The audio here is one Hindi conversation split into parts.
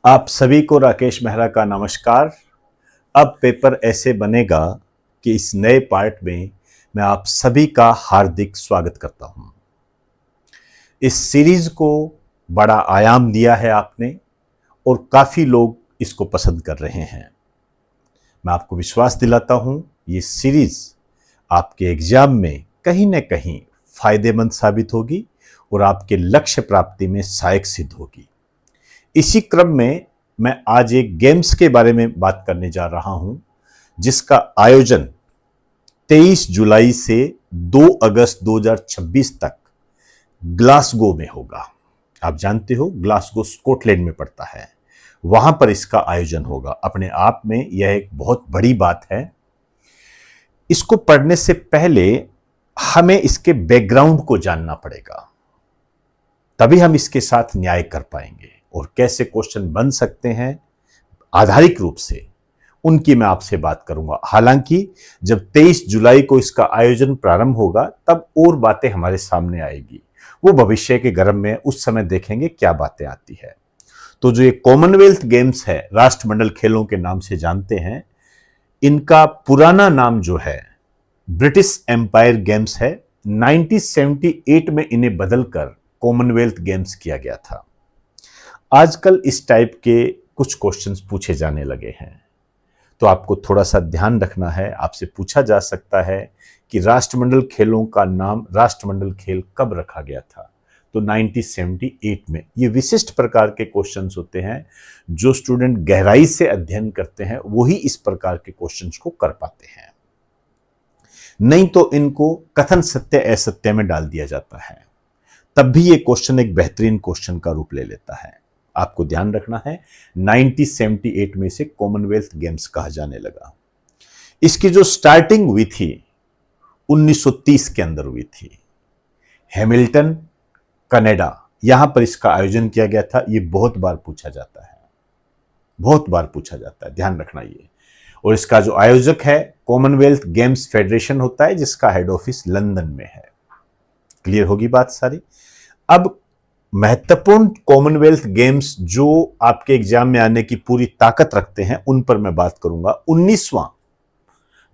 आप सभी को राकेश मेहरा का नमस्कार। अब पेपर ऐसे बनेगा कि इस नए पार्ट में मैं आप सभी का हार्दिक स्वागत करता हूं। इस सीरीज को बड़ा आयाम दिया है आपने और काफ़ी लोग इसको पसंद कर रहे हैं। मैं आपको विश्वास दिलाता हूं ये सीरीज आपके एग्जाम में कहीं न कहीं फायदेमंद साबित होगी और आपके लक्ष्य प्राप्ति में सहायक सिद्ध होगी। इसी क्रम में मैं आज एक गेम्स के बारे में बात करने जा रहा हूं जिसका आयोजन 23 जुलाई से 2 अगस्त 2026 तक ग्लासगो में होगा। आप जानते हो ग्लासगो स्कॉटलैंड में पड़ता है, वहां पर इसका आयोजन होगा। अपने आप में यह एक बहुत बड़ी बात है। इसको पढ़ने से पहले हमें इसके बैकग्राउंड को जानना पड़ेगा, तभी हम इसके साथ न्याय कर पाएंगे और कैसे क्वेश्चन बन सकते हैं आधारिक रूप से, उनकी मैं आपसे बात करूंगा। हालांकि जब 23 जुलाई को इसका आयोजन प्रारंभ होगा तब और बातें हमारे सामने आएगी, वो भविष्य के गर्भ में उस समय देखेंगे क्या बातें आती है। तो जो ये कॉमनवेल्थ गेम्स है, राष्ट्रमंडल खेलों के नाम से जानते हैं, इनका पुराना नाम जो है ब्रिटिश एम्पायर गेम्स है। 1978 में इन्हें बदलकर कॉमनवेल्थ गेम्स किया गया था। आजकल इस टाइप के कुछ क्वेश्चंस पूछे जाने लगे हैं, तो आपको थोड़ा सा ध्यान रखना है। आपसे पूछा जा सकता है कि राष्ट्रमंडल खेलों का नाम राष्ट्रमंडल खेल कब रखा गया था, तो 1978 में। ये विशिष्ट प्रकार के क्वेश्चंस होते हैं, जो स्टूडेंट गहराई से अध्ययन करते हैं वही इस प्रकार के क्वेश्चंस को कर पाते हैं, नहीं तो इनको कथन सत्य असत्य में डाल दिया जाता है, तब भी ये क्वेश्चन एक बेहतरीन क्वेश्चन का रूप ले लेता है। आपको ध्यान रखना है 1978 में से कॉमनवेल्थ गेम्स कहा जाने लगा। इसकी जो स्टार्टिंग हुई थी 1930 के अंदर हुई थी। हैमिल्टन, कनाडा, यहां पर इसका आयोजन किया गया था। ये बहुत बार पूछा जाता है, बहुत बार पूछा जाता है, ध्यान रखना ये। और इसका जो आयोजक है कॉमनवेल्थ गेम्स फेडरेशन होता है, जिसका हेड ऑफिस लंदन में है। क्लियर होगी बात सारी। अब महत्वपूर्ण कॉमनवेल्थ गेम्स जो आपके एग्जाम में आने की पूरी ताकत रखते हैं उन पर मैं बात करूंगा। 19वां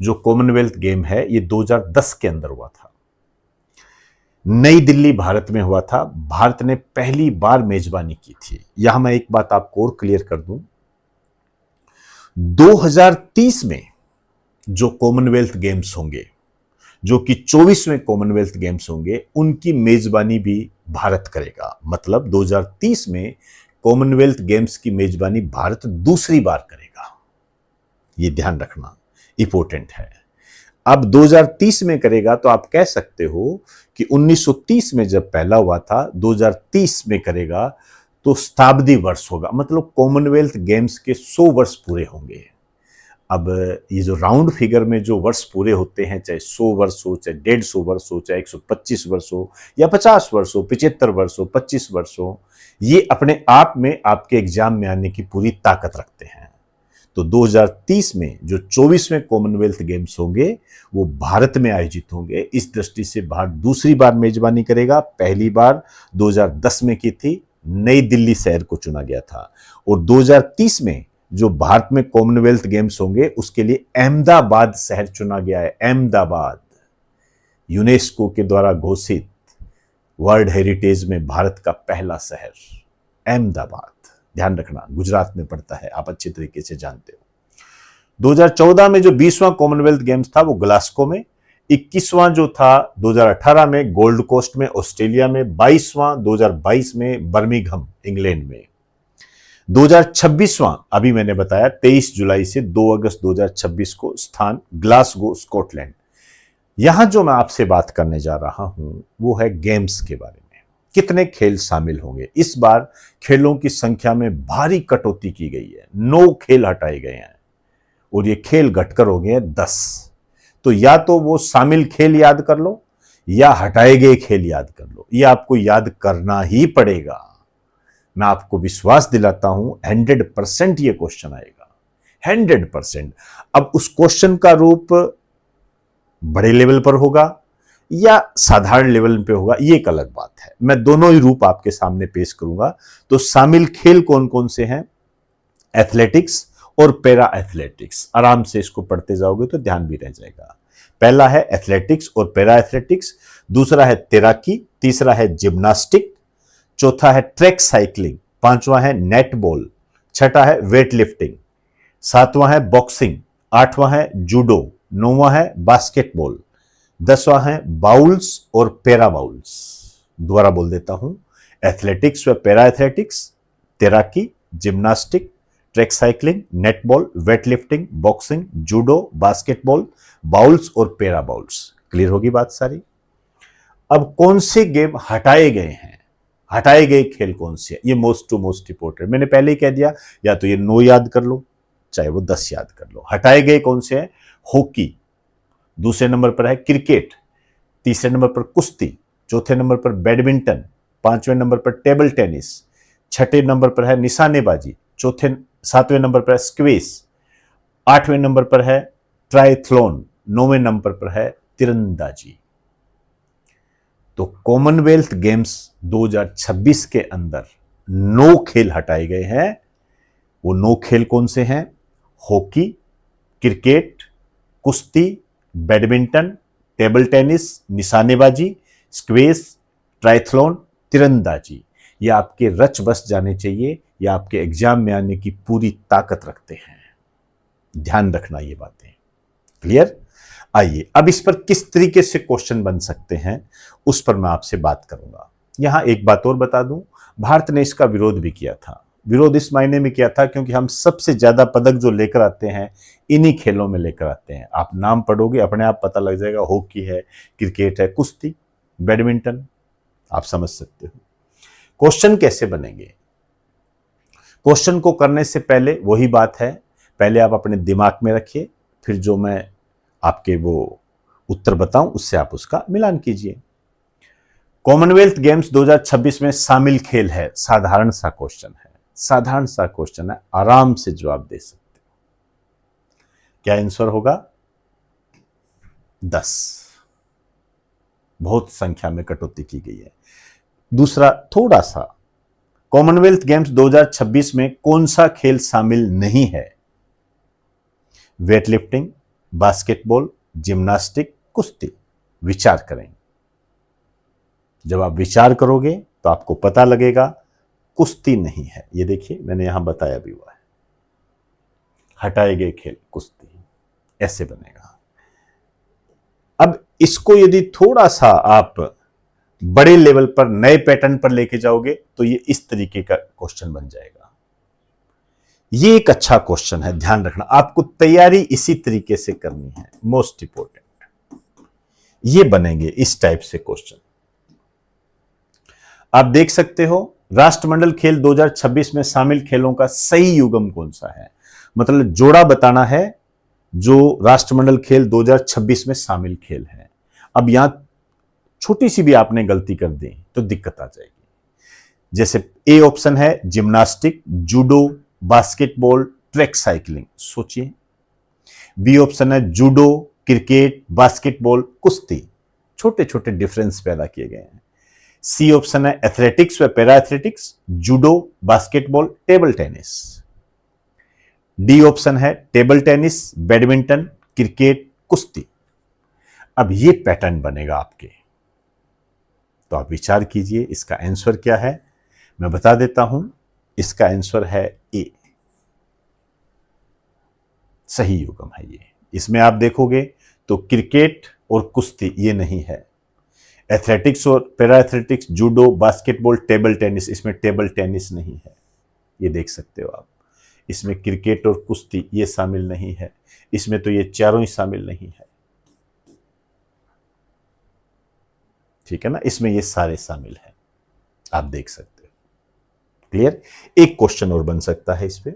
जो कॉमनवेल्थ गेम है ये 2010 के अंदर हुआ था, नई दिल्ली भारत में हुआ था। भारत ने पहली बार मेजबानी की थी। यहां मैं एक बात आपको और क्लियर कर दूं, 2030 में जो कॉमनवेल्थ गेम्स होंगे, जो कि 24वें कॉमनवेल्थ गेम्स होंगे, उनकी मेजबानी भी भारत करेगा। मतलब 2030 में कॉमनवेल्थ गेम्स की मेजबानी भारत दूसरी बार करेगा। ये ध्यान रखना इंपॉर्टेंट है। अब 2030 में करेगा तो आप कह सकते हो कि 1930 में जब पहला हुआ था, 2030 में करेगा तो शताब्दी वर्ष होगा। मतलब कॉमनवेल्थ गेम्स के 100 वर्ष पूरे होंगे। अब ये जो राउंड फिगर में जो वर्ष पूरे होते हैं, चाहे 100 वर्ष हो, चाहे 150 वर्ष हो, चाहे 125 वर्ष हो, या 50 वर्ष हो, 75 वर्ष हो, 25 वर्ष हो, ये अपने आप में आपके एग्जाम में आने की पूरी ताकत रखते हैं। तो 2030 में जो 24वें कॉमनवेल्थ गेम्स होंगे वो भारत में आयोजित होंगे। इस दृष्टि से भारत दूसरी बार मेजबानी करेगा। पहली बार 2010 में की थी, नई दिल्ली शहर को चुना गया था। और 2030 में जो भारत में कॉमनवेल्थ गेम्स होंगे उसके लिए अहमदाबाद शहर चुना गया है। अहमदाबाद यूनेस्को के द्वारा घोषित वर्ल्ड हेरिटेज में भारत का पहला शहर अहमदाबाद। ध्यान रखना, गुजरात में पड़ता है, आप अच्छी तरीके से जानते हो। 2014 में जो 20वां कॉमनवेल्थ गेम्स था वो ग्लासगो में, 21वां जो था 2018 में गोल्ड कोस्ट में ऑस्ट्रेलिया में, 22वां 2022 में बर्मिंघम इंग्लैंड में, 2026वां अभी मैंने बताया 23 जुलाई से 2 अगस्त 2026 को, स्थान ग्लासगो स्कॉटलैंड। यहां जो मैं आपसे बात करने जा रहा हूं वो है गेम्स के बारे में। कितने खेल शामिल होंगे? इस बार खेलों की संख्या में भारी कटौती की गई है, 9 खेल हटाए गए हैं और ये खेल घटकर हो गए 10। तो या तो वो शामिल खेल याद कर लो या हटाए गए खेल याद कर लो। ये आपको याद करना ही पड़ेगा। मैं आपको विश्वास दिलाता हूं 100% ये क्वेश्चन आएगा, 100%। अब उस क्वेश्चन का रूप बड़े लेवल पर होगा या साधारण लेवल पे होगा, ये एक अलग बात है। मैं दोनों ही रूप आपके सामने पेश करूंगा। तो शामिल खेल कौन कौन से हैं? एथलेटिक्स और पैरा एथलेटिक्स। आराम से इसको पढ़ते जाओगे तो ध्यान भी रह जाएगा। पहला है एथलेटिक्स और पैरा एथलेटिक्स, दूसरा है तैराकी, तीसरा है जिम्नास्टिक, चौथा है ट्रैक साइकिलिंग, पांचवा है नेटबॉल, छठा है वेट लिफ्टिंग, सातवां है बॉक्सिंग, आठवां है जूडो, नौवां है बास्केटबॉल, 10वां है बाउल्स और पैरा बाउल्स। दोबारा बोल देता हूं, एथलेटिक्स व पैरा एथलेटिक्स, तैराकी, gymnastic, track cycling, netball, weight lifting, boxing, judo, basketball, bowls और पैरा बाउल्स। क्लियर होगी बात सारी। अब कौन से गेम हटाए गए हैं, हटाए गए खेल कौन से हैं, ये मोस्ट टू मोस्ट इंपोर्टेंट। मैंने पहले ही कह दिया, या तो ये 9 याद कर लो, चाहे वो 10 याद कर लो। हटाए गए कौन से हैं? हॉकी, दूसरे नंबर पर है क्रिकेट, तीसरे नंबर पर कुश्ती, चौथे नंबर पर बैडमिंटन, पांचवें नंबर पर टेबल टेनिस, छठे नंबर पर है निशानेबाजी, सातवें नंबर पर है स्क्वेश, आठवें नंबर पर है ट्रायथलॉन, नौवें नंबर पर है तीरंदाजी। तो कॉमनवेल्थ गेम्स 2026 के अंदर 9 खेल हटाए गए हैं। वो 9 खेल कौन से हैं? हॉकी, क्रिकेट, कुश्ती, बैडमिंटन, टेबल टेनिस, निशानेबाजी, स्क्वेश, ट्रायथलॉन, तीरंदाजी। ये आपके रच बस जाने चाहिए, ये आपके एग्जाम में आने की पूरी ताकत रखते हैं। ध्यान रखना ये बातें। क्लियर? आइए अब इस पर किस तरीके से क्वेश्चन बन सकते हैं उस पर मैं आपसे बात करूंगा। यहां एक बात और बता दूं, भारत ने इसका विरोध भी किया था। विरोध इस मायने में किया था क्योंकि हम सबसे ज्यादा पदक जो लेकर आते हैं इन्हीं खेलों में लेकर आते हैं। आप नाम पढ़ोगे अपने आप पता लग जाएगा, हॉकी है, क्रिकेट है, कुश्ती, बैडमिंटन, आप समझ सकते हो। क्वेश्चन कैसे बनेंगे? क्वेश्चन को करने से पहले वही बात है, पहले आप अपने दिमाग में रखिए, फिर जो मैं आपके वो उत्तर बताऊं उससे आप उसका मिलान कीजिए। कॉमनवेल्थ गेम्स 2026 में शामिल खेल है, साधारण सा क्वेश्चन है, साधारण सा क्वेश्चन है, आराम से जवाब दे सकते हो। क्या आंसर होगा? 10। बहुत संख्या में कटौती की गई है। दूसरा थोड़ा सा, कॉमनवेल्थ गेम्स 2026 में कौन सा खेल शामिल नहीं है? वेट लिफ्टिंग, बास्केटबॉल, जिम्नास्टिक, कुश्ती। विचार करें। जब आप विचार करोगे तो आपको पता लगेगा कुश्ती नहीं है। ये देखिए मैंने यहां बताया भी हुआ है, हटाए गए खेल कुश्ती, ऐसे बनेगा। अब इसको यदि थोड़ा सा आप बड़े लेवल पर नए पैटर्न पर लेके जाओगे तो ये इस तरीके का क्वेश्चन बन जाएगा। ये एक अच्छा क्वेश्चन है, ध्यान रखना। आपको तैयारी इसी तरीके से करनी है, मोस्ट इंपोर्टेंट। ये बनेंगे इस टाइप से क्वेश्चन। आप देख सकते हो, राष्ट्रमंडल खेल 2026 में शामिल खेलों का सही युग्म कौन सा है? मतलब जोड़ा बताना है जो राष्ट्रमंडल खेल 2026 में शामिल खेल है। अब यहां छोटी सी भी आपने गलती कर दी तो दिक्कत आ जाएगी। जैसे ए ऑप्शन है gymnastic, judo, basketball, track cycling, सोचिए। बी ऑप्शन है जूडो, क्रिकेट, बास्केटबॉल, कुश्ती, छोटे छोटे डिफरेंस पैदा किए गए हैं। सी ऑप्शन है एथलेटिक्स व para athletics, judo, basketball, table tennis. D option है टेबल टेनिस, बैडमिंटन, क्रिकेट, कुश्ती। अब ये पैटर्न बनेगा आपके, तो आप विचार कीजिए इसका आंसर क्या है। मैं बता देता हूं, इसका आंसर है ए, सही युग्म है ये। इसमें आप देखोगे तो क्रिकेट और कुश्ती ये नहीं है, एथलेटिक्स और para athletics, judo, basketball, table tennis, इसमें टेबल टेनिस नहीं है, ये देख सकते हो आप। इसमें क्रिकेट और कुश्ती ये शामिल नहीं है, इसमें तो ये चारों ही शामिल नहीं है, ठीक है ना। इसमें ये सारे शामिल हैं, आप देख सकते हो। क्लियर? एक क्वेश्चन और बन सकता है इस पे,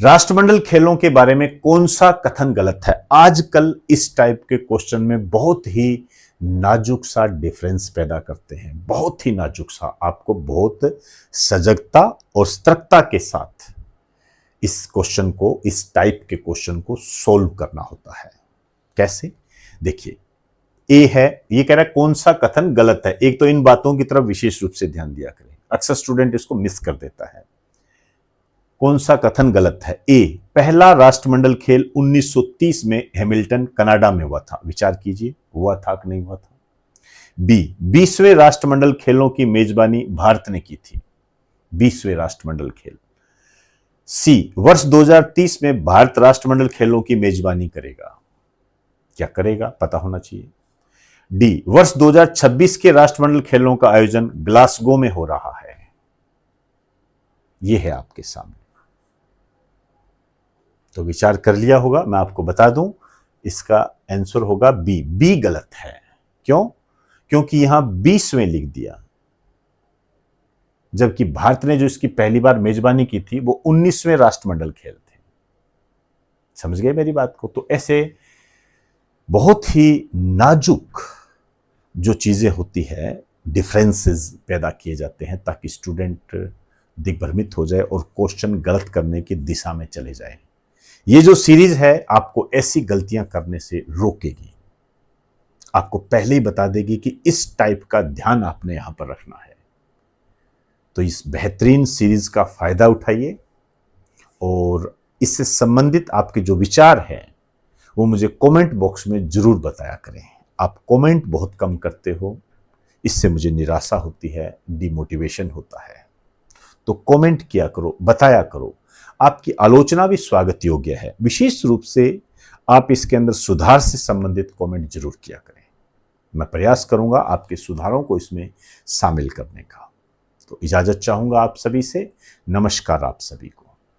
राष्ट्रमंडल खेलों के बारे में कौन सा कथन गलत है? आजकल इस टाइप के क्वेश्चन में बहुत ही नाजुक सा डिफरेंस पैदा करते हैं, बहुत ही नाजुक सा। आपको बहुत सजगता और सतर्कता के साथ इस क्वेश्चन को, इस टाइप के क्वेश्चन को सोल्व करना होता है। कैसे? देखिए, ए है, ये कह रहा है कौन सा कथन गलत है। एक तो इन बातों की तरफ विशेष रूप से ध्यान दिया करें, अक्सर स्टूडेंट इसको मिस कर देता है। कौन सा कथन गलत है? ए, पहला राष्ट्रमंडल खेल 1930 में हैमिल्टन कनाडा में हुआ था। विचार कीजिए, हुआ था कि नहीं हुआ था। बी, 20वें राष्ट्रमंडल खेलों की मेजबानी भारत ने की थी। 20वें राष्ट्रमंडल खेल। सी, वर्ष 2030 में भारत राष्ट्रमंडल खेलों की मेजबानी करेगा। क्या करेगा पता होना चाहिए। डी, वर्ष 2026 के राष्ट्रमंडल खेलों का आयोजन ग्लासगो में हो रहा है। यह है आपके सामने, तो विचार कर लिया होगा। मैं आपको बता दूं, इसका आंसर होगा बी। बी गलत है। क्यों? क्योंकि यहां 20वें लिख दिया, जबकि भारत ने जो इसकी पहली बार मेजबानी की थी वो 19वें राष्ट्रमंडल खेल थे। समझ गए मेरी बात को? तो ऐसे बहुत ही नाजुक जो चीजें होती है, डिफरेंसेस पैदा किए जाते हैं ताकि स्टूडेंट दिग्भ्रमित हो जाए और क्वेश्चन गलत करने की दिशा में चले जाए। ये जो सीरीज है आपको ऐसी गलतियां करने से रोकेगी, आपको पहले ही बता देगी कि इस टाइप का ध्यान आपने यहां पर रखना है। तो इस बेहतरीन सीरीज का फायदा उठाइए और इससे संबंधित आपके जो विचार हैं वो मुझे कमेंट बॉक्स में जरूर बताया करें। आप कमेंट बहुत कम करते हो, इससे मुझे निराशा होती है, डिमोटिवेशन होता है। तो कमेंट किया करो, बताया करो। आपकी आलोचना भी स्वागत योग्य है। विशेष रूप से आप इसके अंदर सुधार से संबंधित कमेंट जरूर किया करें। मैं प्रयास करूंगा आपके सुधारों को इसमें शामिल करने का। तो इजाजत चाहूंगा आप सभी से। नमस्कार आप सभी को।